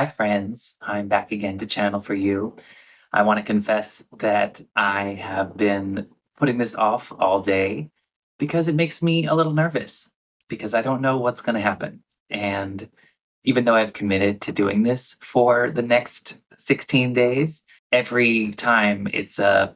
Hi, friends. I'm back again to channel for you. I want to confess that I have been putting this off all day because it makes me a little nervous because I don't know what's going to happen. And even though I've committed to doing this for the next 16 days, every time it's an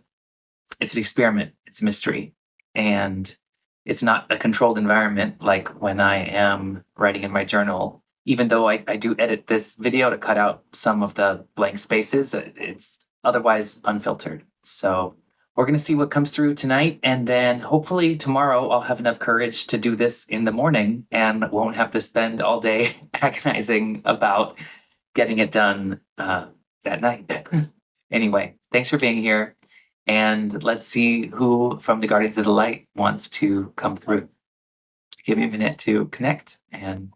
experiment, it's a mystery. And it's not a controlled environment like when I am writing in my journal. Even though I do edit this video to cut out some of the blank spaces, it's otherwise unfiltered. So we're going to see what comes through tonight. And then hopefully tomorrow I'll have enough courage to do this in the morning and won't have to spend all day agonizing about getting it done that night. Anyway, thanks for being here. And let's see who from the Guardians of the Light wants to come through. Give me a minute to connect and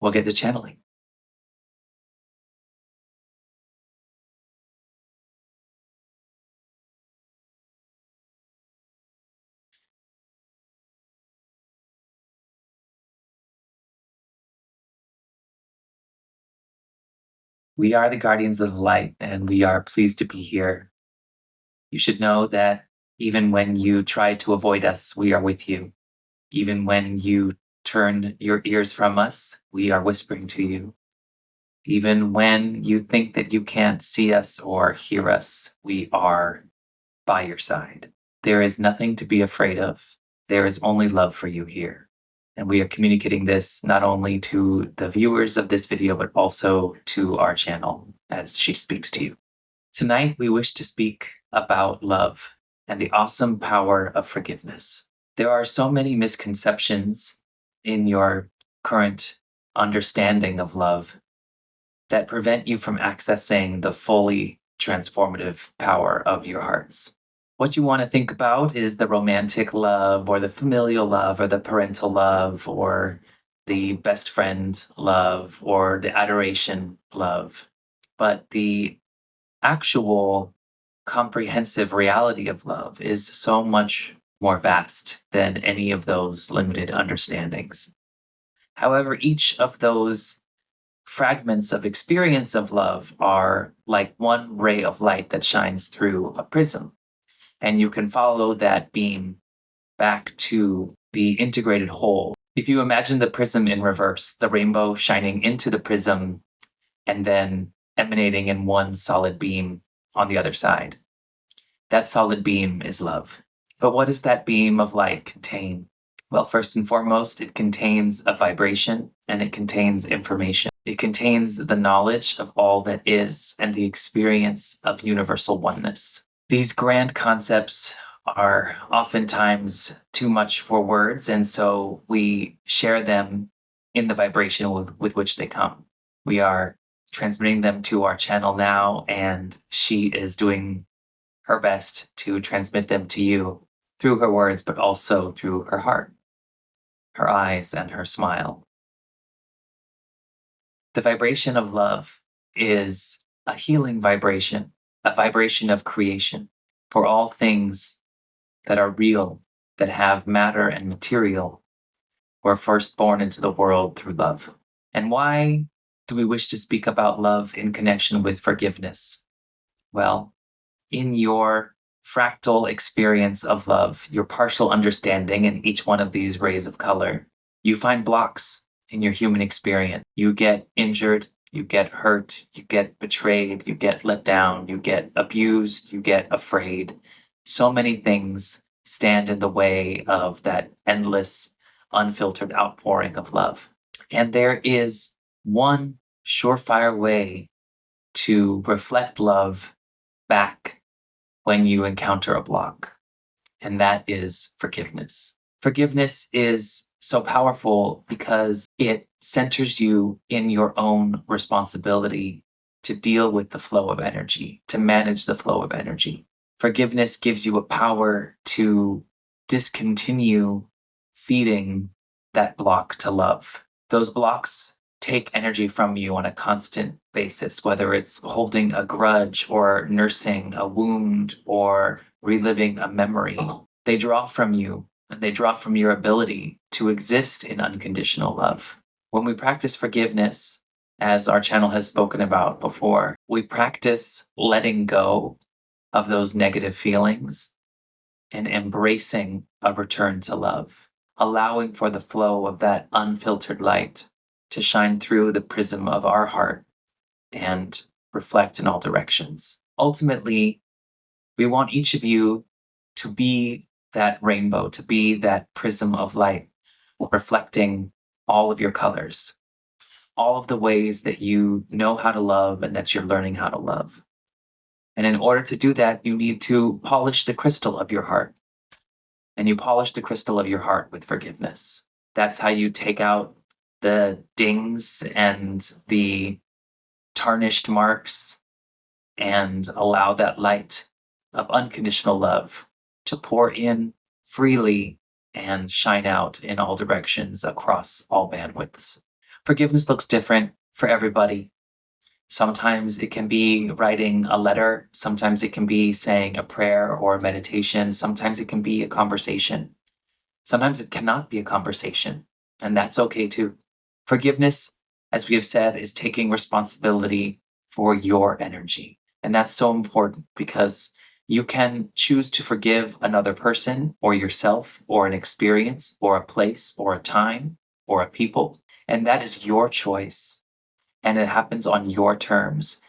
we'll get to channeling. We are the Guardians of the Light and we are pleased to be here. You should know that even when you try to avoid us, we are with you. Even when you turn your ears from us, we are whispering to you. Even when you think that you can't see us or hear us, we are by your side. There is nothing to be afraid of. There is only love for you here. And we are communicating this not only to the viewers of this video, but also to our channel as she speaks to you. Tonight, we wish to speak about love and the awesome power of forgiveness. There are so many misconceptions in your current understanding of love that prevent you from accessing the fully transformative power of your hearts. What you want to think about is the romantic love or the familial love or the parental love or the best friend love or the adoration love. But the actual comprehensive reality of love is so much more vast than any of those limited understandings. However, each of those fragments of experience of love are like one ray of light that shines through a prism. And you can follow that beam back to the integrated whole. If you imagine the prism in reverse, the rainbow shining into the prism and then emanating in one solid beam on the other side, that solid beam is love. But what does that beam of light contain? Well, first and foremost, it contains a vibration and it contains information. It contains the knowledge of all that is and the experience of universal oneness. These grand concepts are oftentimes too much for words, and so we share them in the vibration with which they come. We are transmitting them to our channel now, and she is doing her best to transmit them to you through her words, but also through her heart, her eyes, and her smile. The vibration of love is a healing vibration, a vibration of creation for all things that are real, that have matter and material, were first born into the world through love. And why do we wish to speak about love in connection with forgiveness? Well, in your fractal experience of love, your partial understanding in each one of these rays of color, you find blocks in your human experience. You get injured, you get hurt, you get betrayed, you get let down, you get abused, you get afraid. So many things stand in the way of that endless, unfiltered outpouring of love. And there is one surefire way to reflect love back when you encounter a block, and that is forgiveness. Forgiveness is so powerful because it centers you in your own responsibility to deal with the flow of energy, to manage the flow of energy. Forgiveness gives you a power to discontinue feeding that block to love. Those blocks take energy from you on a constant basis, whether it's holding a grudge or nursing a wound or reliving a memory. They draw from you and they draw from your ability to exist in unconditional love. When we practice forgiveness, as our channel has spoken about before, we practice letting go of those negative feelings and embracing a return to love, allowing for the flow of that unfiltered light to shine through the prism of our heart and reflect in all directions. Ultimately, we want each of you to be that rainbow, to be that prism of light, reflecting all of your colors, all of the ways that you know how to love and that you're learning how to love. And in order to do that, you need to polish the crystal of your heart. And you polish the crystal of your heart with forgiveness. That's how you take out the dings and the tarnished marks and allow that light of unconditional love to pour in freely and shine out in all directions across all bandwidths. Forgiveness looks different for everybody. Sometimes it can be writing a letter. Sometimes it can be saying a prayer or a meditation. Sometimes it can be a conversation. Sometimes it cannot be a conversation, and that's okay too. Forgiveness, as we have said, is taking responsibility for your energy. And that's so important because you can choose to forgive another person or yourself or an experience or a place or a time or a people. And that is your choice. And it happens on your terms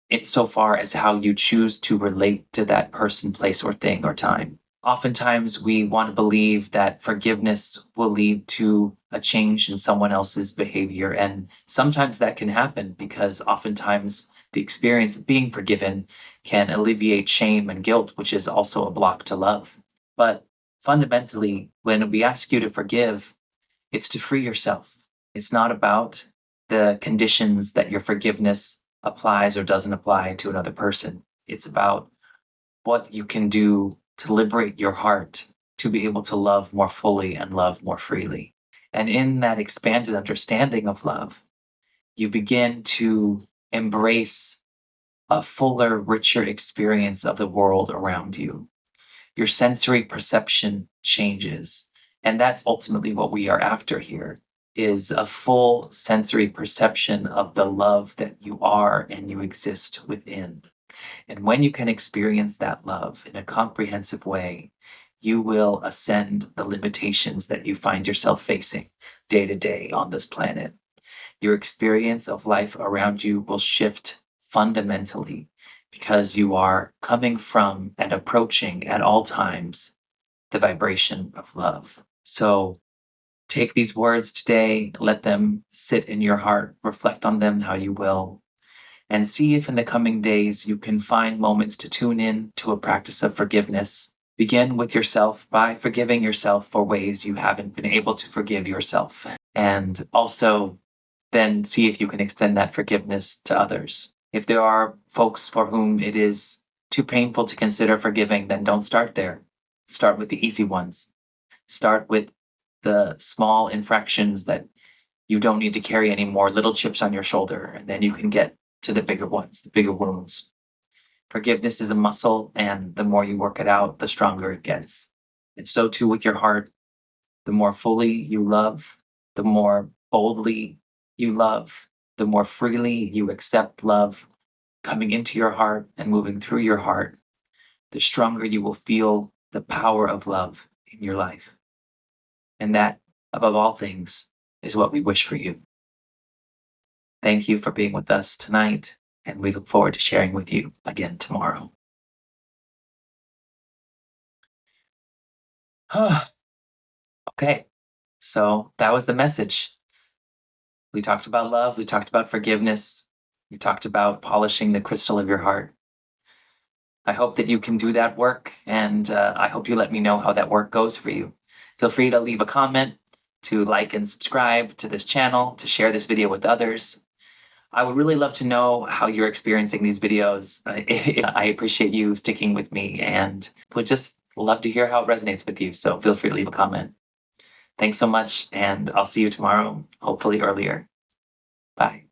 insofar as how you choose to relate to that person, place, or thing or time. Oftentimes, we want to believe that forgiveness will lead to a change in someone else's behavior. And sometimes that can happen because oftentimes the experience of being forgiven can alleviate shame and guilt, which is also a block to love. But fundamentally, when we ask you to forgive, it's to free yourself. It's not about the conditions that your forgiveness applies or doesn't apply to another person. It's about what you can do to liberate your heart to be able to love more fully and love more freely. And in that expanded understanding of love, you begin to embrace a fuller, richer experience of the world around you. Your sensory perception changes. And that's ultimately what we are after here is a full sensory perception of the love that you are and you exist within. And when you can experience that love in a comprehensive way, you will ascend the limitations that you find yourself facing day to day on this planet. Your experience of life around you will shift fundamentally because you are coming from and approaching at all times the vibration of love. So take these words today, let them sit in your heart, reflect on them how you will, and see if in the coming days you can find moments to tune in to a practice of forgiveness. Begin with yourself by forgiving yourself for ways you haven't been able to forgive yourself. And also then see if you can extend that forgiveness to others. If there are folks for whom it is too painful to consider forgiving, then don't start there. Start with the easy ones. Start with the small infractions that you don't need to carry anymore, little chips on your shoulder, and then you can get to the bigger ones, the bigger wounds. Forgiveness is a muscle, and the more you work it out, the stronger it gets. And so too with your heart. The more fully you love, the more boldly you love, the more freely you accept love coming into your heart and moving through your heart, the stronger you will feel the power of love in your life. And that, above all things, is what we wish for you. Thank you for being with us tonight, and we look forward to sharing with you again tomorrow. Okay, so that was the message. We talked about love, we talked about forgiveness, we talked about polishing the crystal of your heart. I hope that you can do that work, and I hope you let me know how that work goes for you. Feel free to leave a comment, to like and subscribe to this channel, to share this video with others. I would really love to know how you're experiencing these videos. I appreciate you sticking with me and would just love to hear how it resonates with you. So feel free to leave a comment. Thanks so much, and I'll see you tomorrow, hopefully earlier. Bye.